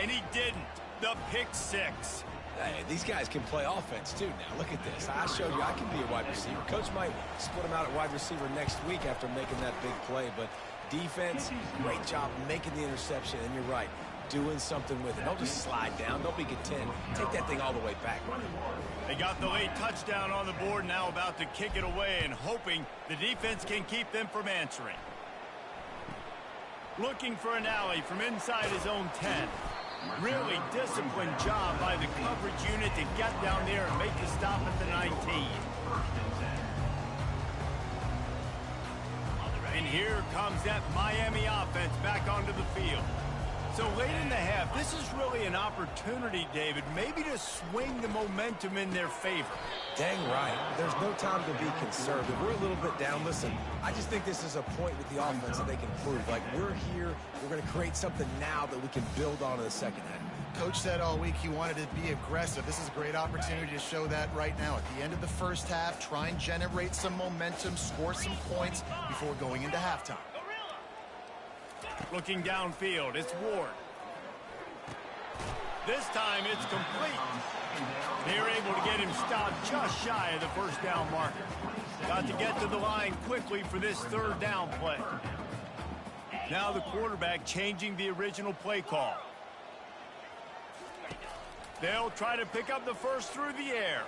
And he didn't. The pick six. Hey, these guys can play offense, too, now. Look at this. I showed you I can be a wide receiver. Coach might split him out at wide receiver next week after making that big play. But defense, great job making the interception. And you're right, doing something with it. Don't just slide down. Don't be content. Take that thing all the way back. They got the late touchdown on the board, now about to kick it away and hoping the defense can keep them from answering. Looking for an alley from inside his own 10. Really disciplined job by the coverage unit to get down there and make the stop at the 19. And here comes that Miami offense back onto the field. So late in the half, this is really an opportunity, David, maybe to swing the momentum in their favor. Dang right. There's no time to be conservative. We're a little bit down. Listen, I just think this is a point with the offense that they can prove. Like, we're here. We're going to create something now that we can build on in the second half. Coach said all week he wanted to be aggressive. This is a great opportunity to show that right now. At the end of the first half, try and generate some momentum, score some points before going into halftime. Looking downfield, it's Ward. This time it's complete. They're able to get him stopped just shy of the first down marker. Got to get to the line quickly for this third down play. Now the quarterback changing the original play call. They'll try to pick up the first through the air.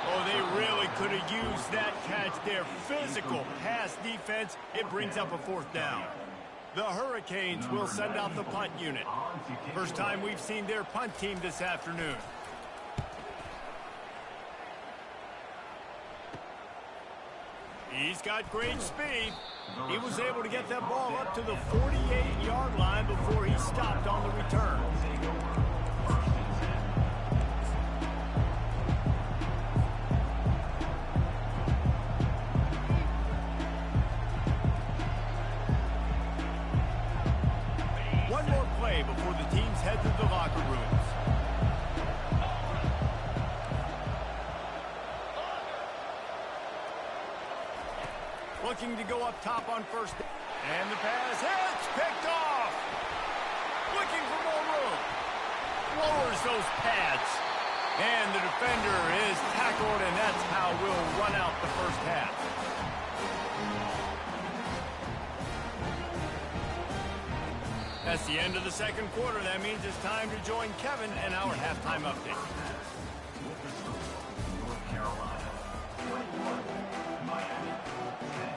Oh, they really could have used that catch there. Physical pass defense. It brings up a fourth down. The Hurricanes will send out the punt unit. First time we've seen their punt team this afternoon. He's got great speed. He was able to get that ball up to the 48-yard line before he stopped on the return. One more play before the teams head to the locker rooms. Looking to go up top on first. And the pass hits, picked off. Looking for more room. Lowers those pads. And the defender is tackled, and that's how we'll run out the first half. That's the end of the second quarter. That means it's time to join Kevin and our halftime update. North Carolina, 21, Miami, 10.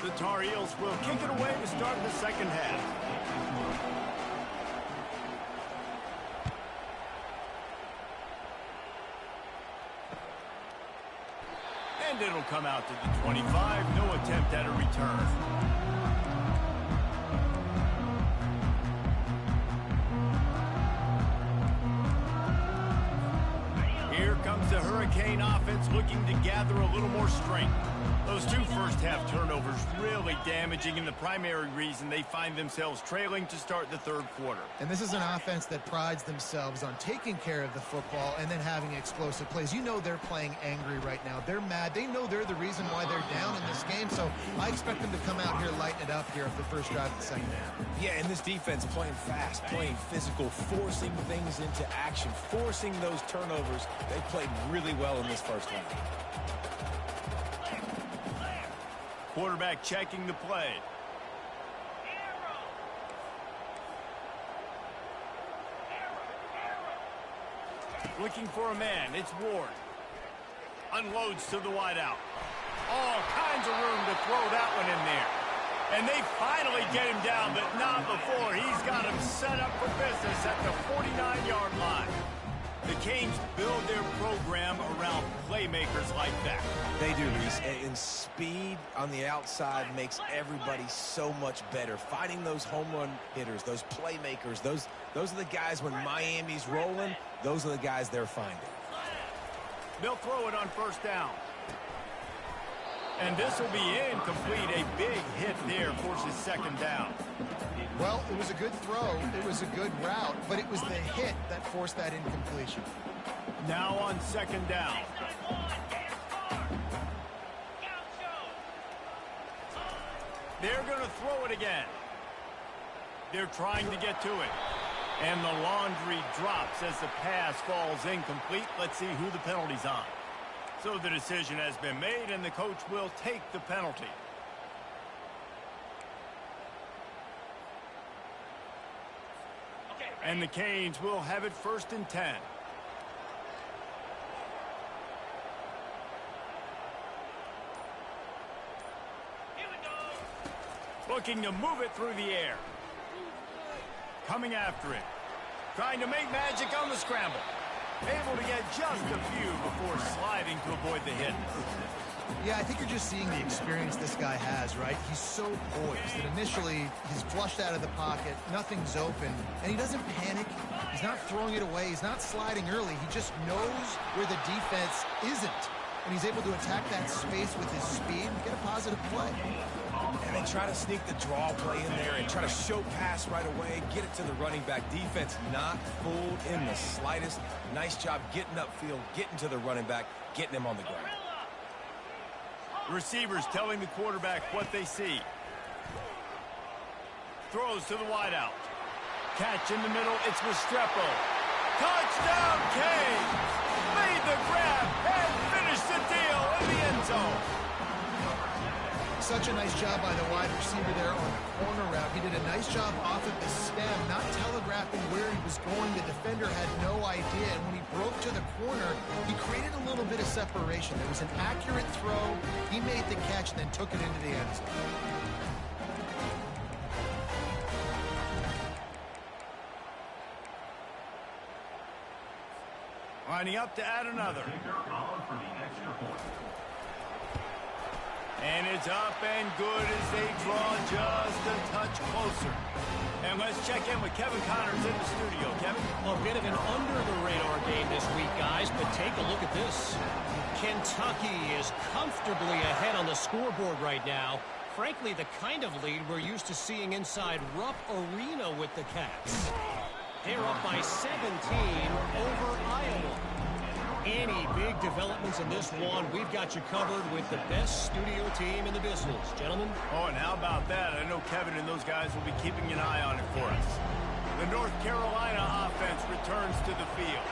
The Tar Heels will kick it away to start the second half. And it'll come out to the 25. No attempt at a return. Here comes the Hurricane offense looking to gather a little more strength. Those two first-half turnovers really damaging, and the primary reason they find themselves trailing to start the third quarter. And this is an offense that prides themselves on taking care of the football and then having explosive plays. You know they're playing angry right now. They're mad. They know they're the reason why they're down in this game, so I expect them to come out here, lighten it up here of the first drive of the second half. Yeah, and this defense playing fast, playing physical, forcing things into action, forcing those turnovers. They played really well in this first half. Quarterback checking the play. Looking for a man. It's Ward. Unloads to the wideout. All kinds of room to throw that one in there. And they finally get him down, but not before. He's got him set up for business at the 49-yard line. The Canes build their program around playmakers like that. They do, Reese. And speed on the outside makes everybody so much better. Finding those home run hitters, those playmakers, those are the guys when Miami's rolling, those are the guys they're finding. They'll throw it on first down. And this will be incomplete. A big hit there forces second down. Well, it was a good throw. It was a good route, but it was the hit that forced that incompletion. Now on second down. They're going to throw it again. They're trying to get to it. And the laundry drops as the pass falls incomplete. Let's see who the penalty's on. So the decision has been made, and the coach will take the penalty. And the Canes will have it 1st and 10. Looking to move it through the air. Coming after it. Trying to make magic on the scramble. Able to get just a few before sliding to avoid the hit. Yeah, I think you're just seeing the experience this guy has, right? He's so poised that initially he's flushed out of the pocket, nothing's open, and he doesn't panic. He's not throwing it away. He's not sliding early. He just knows where the defense isn't, and he's able to attack that space with his speed and get a positive play. And they try to sneak the draw play in there and try to show pass right away, get it to the running back. Defense not fooled in the slightest. Nice job getting upfield, getting to the running back, getting him on the ground. Receivers telling the quarterback what they see. Throws to the wideout. Catch in the middle, it's Restrepo. Touchdown, Canes! Made the grab and finished the deal in the end zone. Such a nice job by the wide receiver there on the corner route. He did a nice job off at the stem, not telegraphing where he was going. The defender had no idea, and when he broke to the corner, he created a little bit of separation. There was an accurate throw. He made the catch and then took it into the end zone. Lining up to add another. And it's up and good as they draw just a touch closer. And let's check in with Kevin Connors in the studio. Kevin? A bit of an under-the-radar game this week, guys, but take a look at this. Kentucky is comfortably ahead on the scoreboard right now. Frankly, the kind of lead we're used to seeing inside Rupp Arena with the Cats. They're up by 17 over Iowa. Any big developments in this one, we've got you covered with the best studio team in the business. Gentlemen? Oh, and how about that? I know Kevin and those guys will be keeping an eye on it for us. The North Carolina offense returns to the field.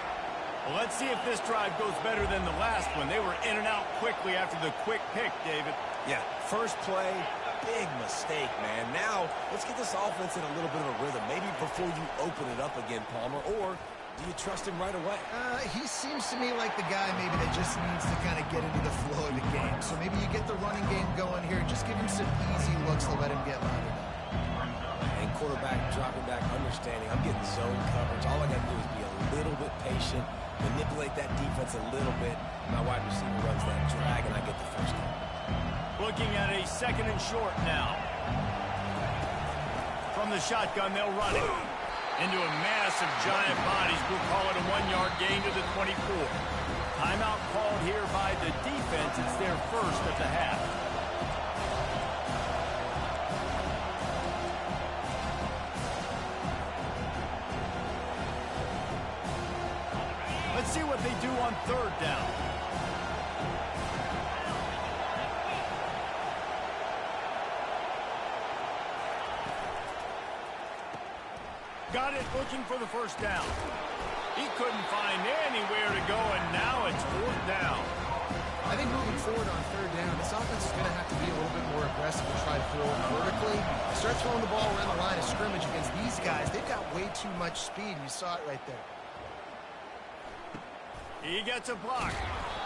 Well, let's see if this drive goes better than the last one. They were in and out quickly after the quick pick, David. Yeah, first play, big mistake, man. Now, let's get this offense in a little bit of a rhythm. Maybe before you open it up again, Palmer, or do you trust him right away? He seems to me like the guy maybe that just needs to kind of get into the flow of the game. So maybe you get the running game going here and just give him some easy looks to let him get louder. And quarterback dropping back, understanding. I'm getting zone coverage. All I got to do is be a little bit patient, manipulate that defense a little bit. My wide receiver runs that drag, and I get the first down. Looking at a 2nd and short now. From the shotgun, they'll run it. Into a mass of giant bodies. We'll call it a 1-yard gain to the 24. Timeout called here by the defense. It's their first at the half. Let's see what they do on 3rd down. Got it, looking for the first down. He couldn't find anywhere to go, and now it's 4th down. I think moving forward on 3rd down, this offense is going to have to be a little bit more aggressive and try to throw it vertically. Start throwing the ball around the line of scrimmage against these guys. They've got way too much speed. You saw it right there. He gets a block.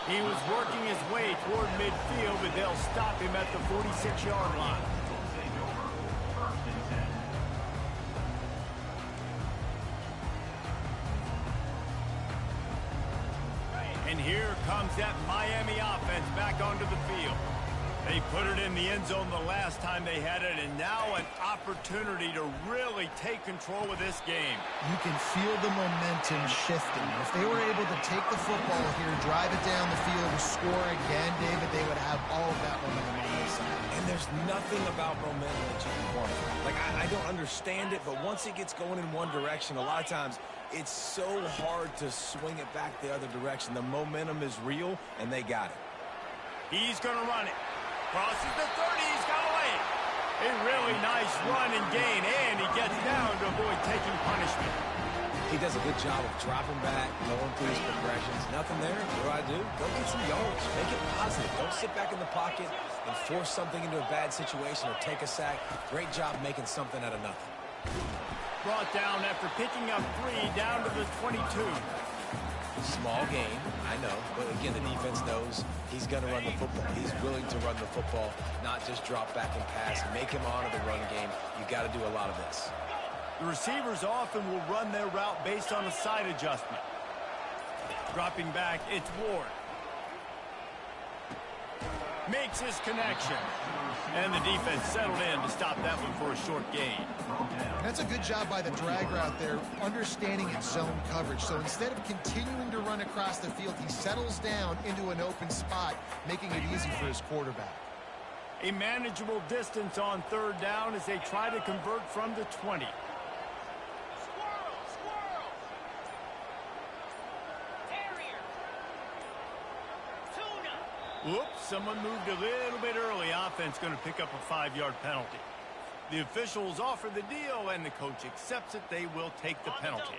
He was working his way toward midfield, but they'll stop him at the 46-yard line. And here comes that Miami offense back onto the field. They put it in the end zone the last time they had it, and now an opportunity to really take control of this game. You can feel the momentum shifting. If they were able to take the football here, drive it down the field, and score again, David, they would have all of that momentum on their side. And there's nothing about momentum that you can quantify. Like, I don't understand it, but once it gets going in one direction, a lot of times it's so hard to swing it back the other direction. The momentum is real, and they got it. He's going to run it. Crosses the 30. He's got away. A really nice run and gain, and he gets down to avoid taking punishment. He does a good job of dropping back, going through his progressions. Nothing there. What do? Go get some yards. Make it positive. Don't sit back in the pocket and force something into a bad situation or take a sack. Great job making something out of nothing. Brought down after picking up 3 down to the 22. Small gain, I know, but again, the defense knows he's going to run the football. He's willing to run the football, not just drop back and pass. Make him honor the run game. You got to do a lot of this. The receivers often will run their route based on a side adjustment. Dropping back, it's Ward. Makes his connection. And the defense settled in to stop that one for a short gain. That's a good job by the drag route there, understanding its zone coverage. So instead of continuing to run across the field, he settles down into an open spot, making it easy for his quarterback. A manageable distance on 3rd down as they try to convert from the 20. Whoops, someone moved a little bit early. Offense going to pick up a 5-yard penalty. The officials offer the deal, and the coach accepts it. They will take the penalty.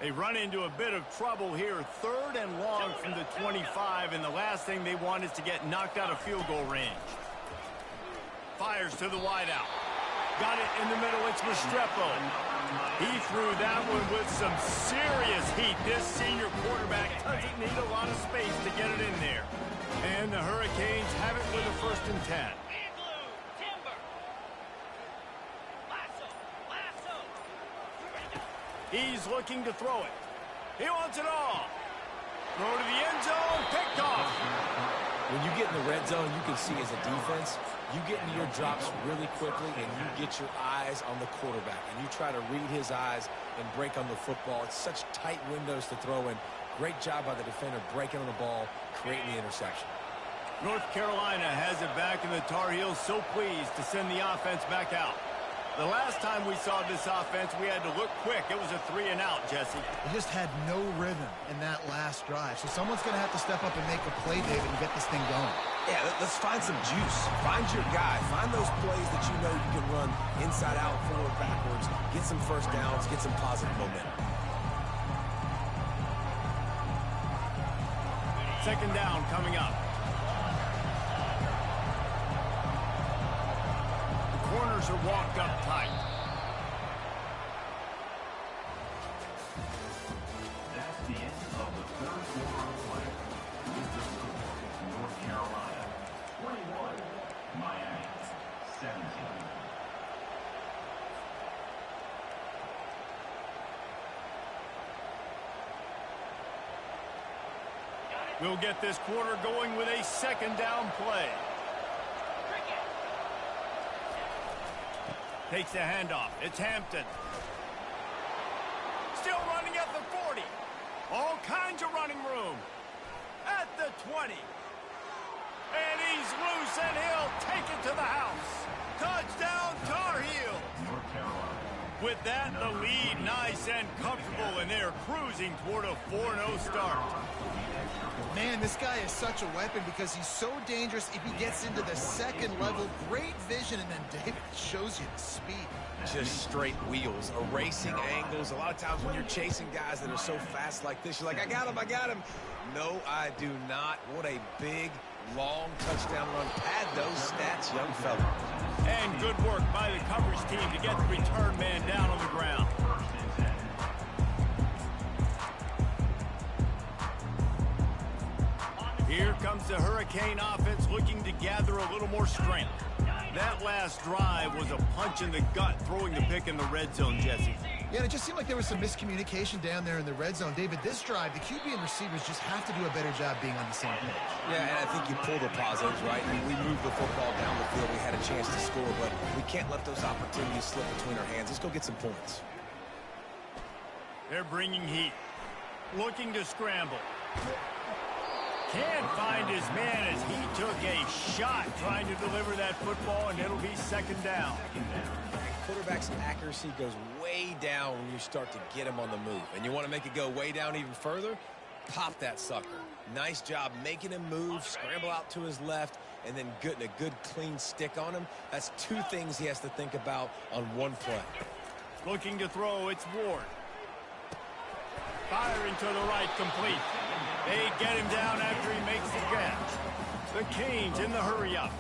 They run into a bit of trouble here. 3rd and long from the 25, and the last thing they want is to get knocked out of field goal range. Fires to the wideout. Got it in the middle. It's Restrepo. He threw that one with some serious heat. This senior quarterback doesn't need a lot of space to get it in there. And the Hurricanes have it with a 1st and 10. He's looking to throw it. He wants it all. Throw to the end zone. Picked off. When you get in the red zone, you can see as a defense, you get into your drops really quickly and you get your eyes on the quarterback. And you try to read his eyes and break on the football. It's such tight windows to throw in. Great job by the defender breaking on the ball, creating the interception. North Carolina has it back, and the Tar Heels so pleased to send the offense back out. The last time we saw this offense, we had to look quick. It was a 3-and-out, Jesse. They just had no rhythm in that last drive. So someone's going to have to step up and make a play, David, and get this thing going. Yeah, let's find some juice. Find your guy. Find those plays that you know you can run inside out, forward, backwards. Get some first downs. Get some positive momentum. 2nd down coming up. Corners are walked up tight. That's the end of the 3rd quarter of play. With the score, North Carolina 21, Miami 17. We'll get this quarter going with a 2nd down play. Takes the handoff. It's Hampton. Still running at the 40. All kinds of running room. At the 20. And he's loose, and he'll take it to the house. Touchdown, Tar Heels. North Carolina. With that, the lead nice and comfortable, and they're cruising toward a 4-0 start. Man, this guy is such a weapon because he's so dangerous if he gets into the 2nd level. Great vision, and then David shows you the speed. Just straight wheels, erasing angles. A lot of times when you're chasing guys that are so fast like this, you're like, I got him, I got him. No, I do not. What a big, long touchdown run. Pad those stats, young fella. And good work by the coverage team to get the return man down on the ground. Here comes the Hurricane offense looking to gather a little more strength. That last drive was a punch in the gut, throwing the pick in the red zone, Jesse. Yeah, and it just seemed like there was some miscommunication down there in the red zone. David, this drive, the QB and receivers just have to do a better job being on the same page. Yeah, and I think you pull the positives, right? I mean, we moved the football down the field. We had a chance to score, but we can't let those opportunities slip between our hands. Let's go get some points. They're bringing heat. Looking to scramble. Can't find his man as he took a shot trying to deliver that football, and it'll be second down. Quarterback's accuracy goes way down when you start to get him on the move. And you want to make it go way down even further? Pop that sucker. Nice job making him move, scramble out to his left, and then getting a good clean stick on him. That's two things he has to think about on one play. Looking to throw, it's Ward. Firing to the right, complete. They get him down after he makes the catch. The Canes in the hurry-up.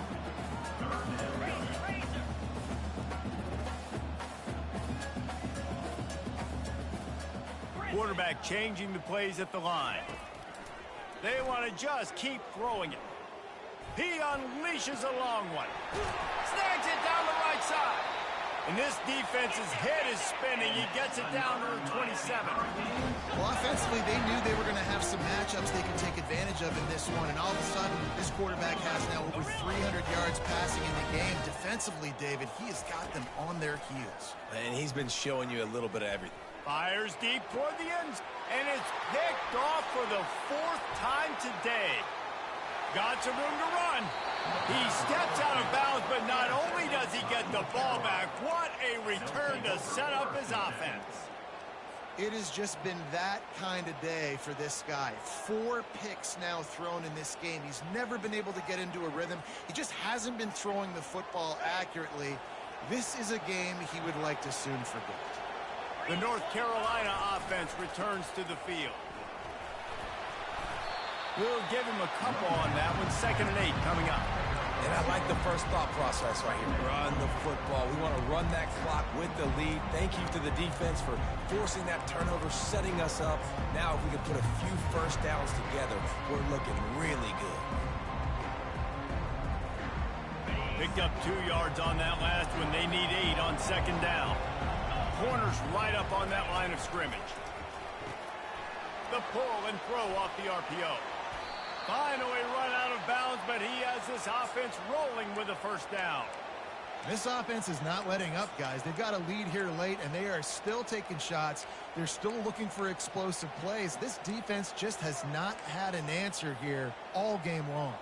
Quarterback changing the plays at the line. They want to just keep throwing it. He unleashes a long one. Snags it down the right side. And this defense's head is spinning. He gets it down to the 27. Well, offensively, they knew they were going to have some matchups they could take advantage of in this one. And all of a sudden, this quarterback has now over 300 yards passing in the game. Defensively, David, he has got them on their heels. And he's been showing you a little bit of everything. Fires deep toward the end, and it's picked off for the fourth time today. Got some room to run. He steps out of bounds, but not only does he get the ball back, what a return to set up his offense. It has just been that kind of day for this guy. 4 picks now thrown in this game. He's never been able to get into a rhythm. He just hasn't been throwing the football accurately. This is a game he would like to soon forget. The North Carolina offense returns to the field. We'll give him a couple on that one. 2nd and 8 coming up. And I like the first thought process right here. Run the football. We want to run that clock with the lead. Thank you to the defense for forcing that turnover, setting us up. Now if we can put a few first downs together, we're looking really good. Picked up 2 yards on that last one. They need 8 on 2nd down. Corners right up on that line of scrimmage. The pull and throw off the RPO. Finally run out of bounds, but he has this offense rolling with a first down. This offense is not letting up, guys. They've got a lead here late, and they are still taking shots. They're still looking for explosive plays. This defense just has not had an answer here all game long.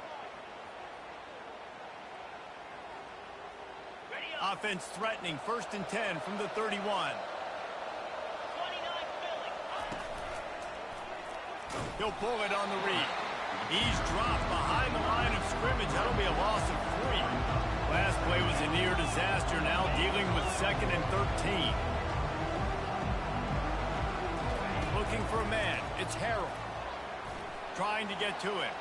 Offense threatening, 1st and 10 from the 31. He'll pull it on the read. He's dropped behind the line of scrimmage. That'll be a loss of 3. Last play was a near disaster, now dealing with 2nd and 13. Looking for a man. It's Harrell. Trying to get to it.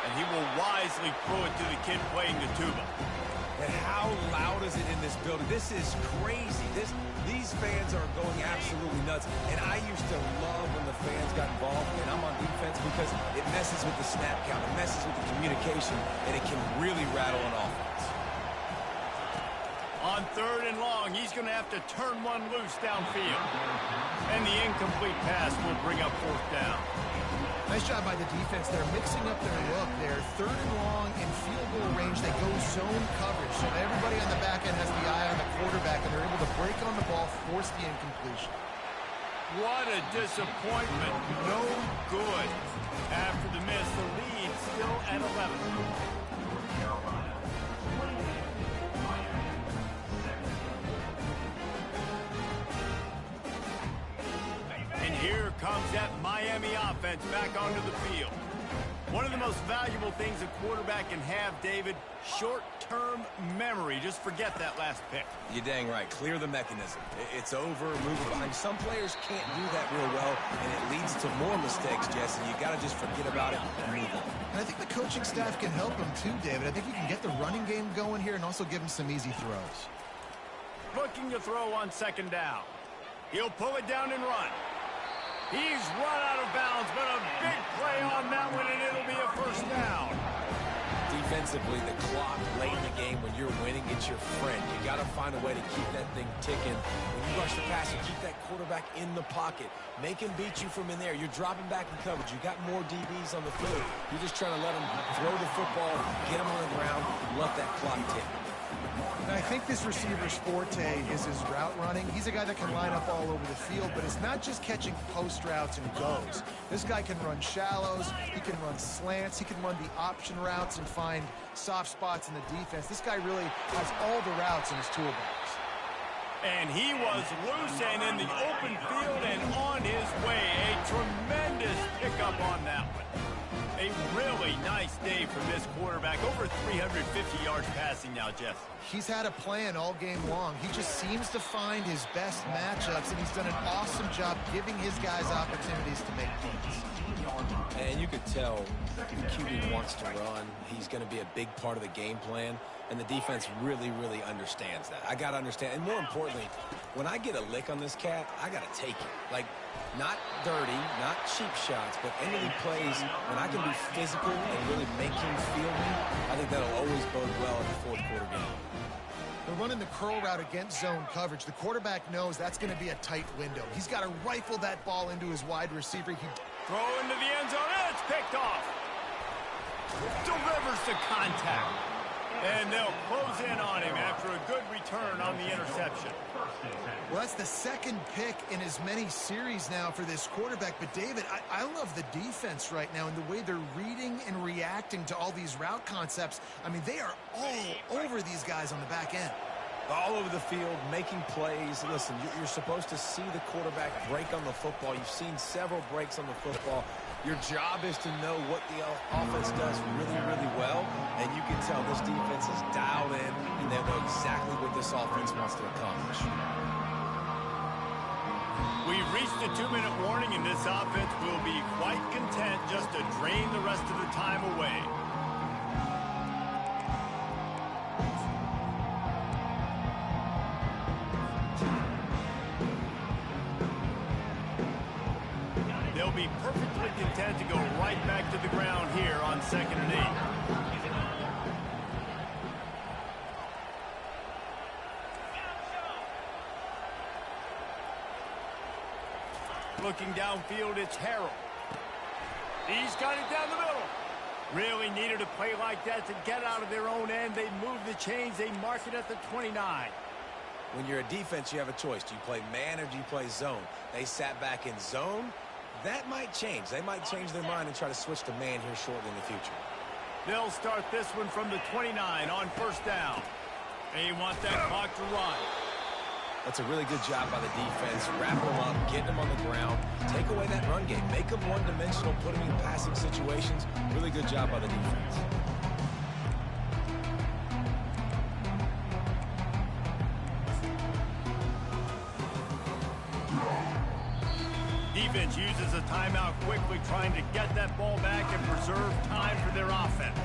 And he will wisely throw it to the kid playing the tuba. And how loud is it in this building? This is crazy. These fans are going absolutely nuts. And I used to love when the fans got involved, and I'm on defense because it messes with the snap count, it messes with the communication, and it can really rattle an offense. On 3rd and long, he's going to have to turn one loose downfield. And the incomplete pass will bring up 4th down. Nice job by the defense. They're mixing up their look. They're 3rd and long in field goal range. They go zone coverage. So everybody on the back end has the eye on the quarterback, and they're able to break on the ball, force the incompletion. What a disappointment. No good. After the miss, the lead still at 11. Carolina, 28. Miami, 7. And here comes that Miami offense back onto the field. One of the most valuable things a quarterback can have, David, short-term memory. Just forget that last pick. You're dang right. Clear the mechanism. It's over, move it behind. Some players can't do that real well, and it leads to more mistakes, Jesse. You got to just forget about it and move on. And I think the coaching staff can help him too, David. I think you can get the running game going here and also give him some easy throws. Looking to throw on 2nd down. He'll pull it down and run. He's run out of bounds, but a big play on that one, and it'll be a 1st down. Defensively, the clock late in the game when you're winning, it's your friend. You got to find a way to keep that thing ticking. When you rush the passer, keep that quarterback in the pocket. Make him beat you from in there. You're dropping back in coverage. You got more DBs on the field. You're just trying to let him throw the football, get him on the ground, let that clock tick. And I think this receiver's forte is his route running. He's a guy that can line up all over the field, but it's not just catching post routes and goes. This guy can run shallows, he can run slants, he can run the option routes and find soft spots in the defense. This guy really has all the routes in his toolbox. And he was loose and in the open field and on his way. A tremendous pickup on that one. A really nice day from this quarterback. Over 350 yards passing now, Jess. He's had a plan all game long. He just seems to find his best matchups, and he's done an awesome job giving his guys opportunities to make points. And you could tell the QB wants to run. He's going to be a big part of the game plan, and the defense really, really understands that. I got to understand. And more importantly, when I get a lick on this cat, I got to take it. Like, not dirty, not cheap shots, but any plays when I can be physical and really make him feel me, I think that'll always bode well in the fourth quarter game. They're running the curl route against zone coverage. The quarterback knows that's going to be a tight window. He's got to rifle that ball into his wide receiver. Throw into the end zone, and it's picked off. Delivers the contact. And they'll close in on him after a good return on the interception. Well, that's the second pick in as many series now for this quarterback. But, David, I love the defense right now and the way they're reading and reacting to all these route concepts. I mean, they are all over these guys on the back end. All over the field, making plays. Listen, you're supposed to see the quarterback break on the football. You've seen several breaks on the football. Your job is to know what the offense does really, really well, and you can tell this defense is dialed in, and they know exactly what this offense wants to accomplish. We've reached a 2-minute warning, and this offense will be quite content just to drain the rest of the time away. They'll be perfectly content to go right back to the ground here on 2nd and 8. Looking downfield, it's Harrell. He's got it down the middle. Really needed a play like that to get out of their own end. They move the chains. They mark it at the 29. When you're a defense, you have a choice. Do you play man or do you play zone? They sat back in zone. That might change. They might change their mind and try to switch to man here shortly in the future. They'll start this one from the 29 on 1st down. They want that clock to run. That's a really good job by the defense. Wrapping them up, getting them on the ground. Take away that run game. Make them one-dimensional, put them in passing situations. Really good job by the defense. Defense uses a timeout quickly, trying to get that ball back and preserve time for their offense.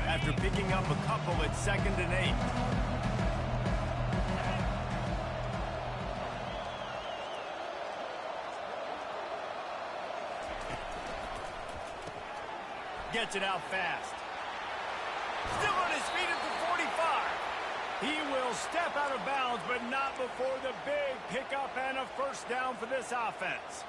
After picking up a couple, it's 2nd and 8. Gets it out fast. Still on his feet at the 45. He will step out of bounds, but not before the big pickup and a 1st down for this offense.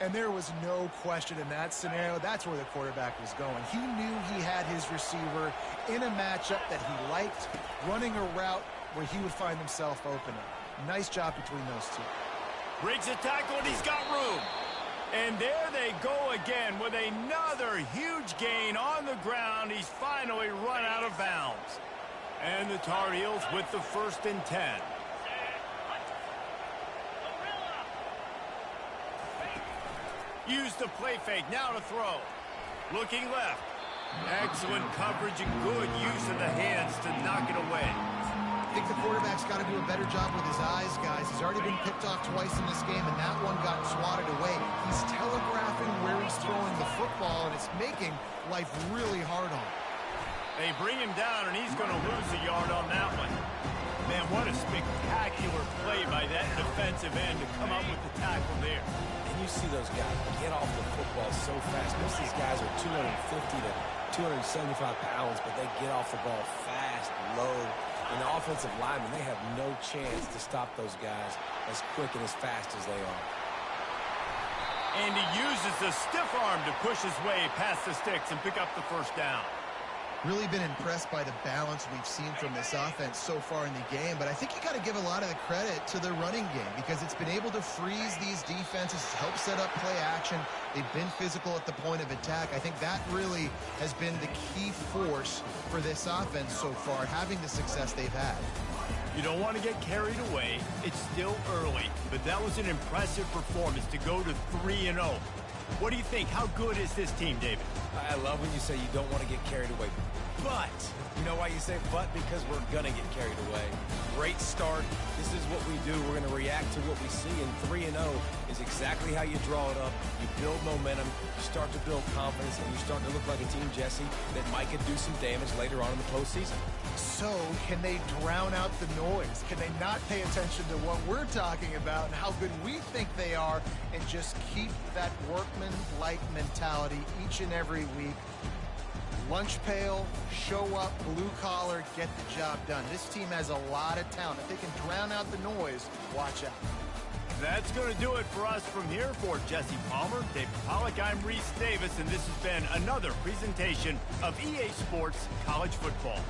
And there was no question in that scenario. That's where the quarterback was going. He knew he had his receiver in a matchup that he liked, running a route where he would find himself open. Nice job between those two. Breaks a tackle, and he's got room. And there they go again with another huge gain on the ground. He's finally run out of bounds. And the Tar Heels with the 1st and 10. Use the play fake, now to throw. Looking left. Excellent coverage and good use of the hands to knock it away. I think the quarterback's got to do a better job with his eyes, guys. He's already been picked off twice in this game, and that one got swatted away. He's telegraphing where he's throwing the football, and it's making life really hard on him. They bring him down, and he's going to lose a yard on that one. Man, what a spectacular play by that defensive end to come up with the tackle there. And you see those guys get off the football so fast. Most of these guys are 250 to 275 pounds, but they get off the ball fast, low. And the offensive linemen, they have no chance to stop those guys as quick and as fast as they are. And he uses the stiff arm to push his way past the sticks and pick up the first down. Really been impressed by the balance we've seen from this offense so far in the game, but I think you got to give a lot of the credit to the running game because it's been able to freeze these defenses, help set up play action. They've been physical at the point of attack. I think that really has been the key force for this offense so far, having the success they've had. You don't want to get carried away. It's still early, but that was an impressive performance to go to 3-0. What do you think? How good is this team, David? I love when you say you don't want to get carried away. But, you know why you say but? Because we're going to get carried away. Great start. This is what we do. We're going to react to what we see. And 3-0 is exactly how you draw it up. You build momentum. You start to build confidence. And you start to look like a team, Jesse, that might could do some damage later on in the postseason. So, can they drown out the noise? Can they not pay attention to what we're talking about and how good we think they are and just keep that workman-like mentality each and every week? Lunch pail, show up, blue collar, get the job done. This team has a lot of talent. If they can drown out the noise, watch out. That's going to do it for us from here. For Jesse Palmer, David Pollack, I'm Reese Davis, and this has been another presentation of EA Sports College Football.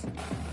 defense.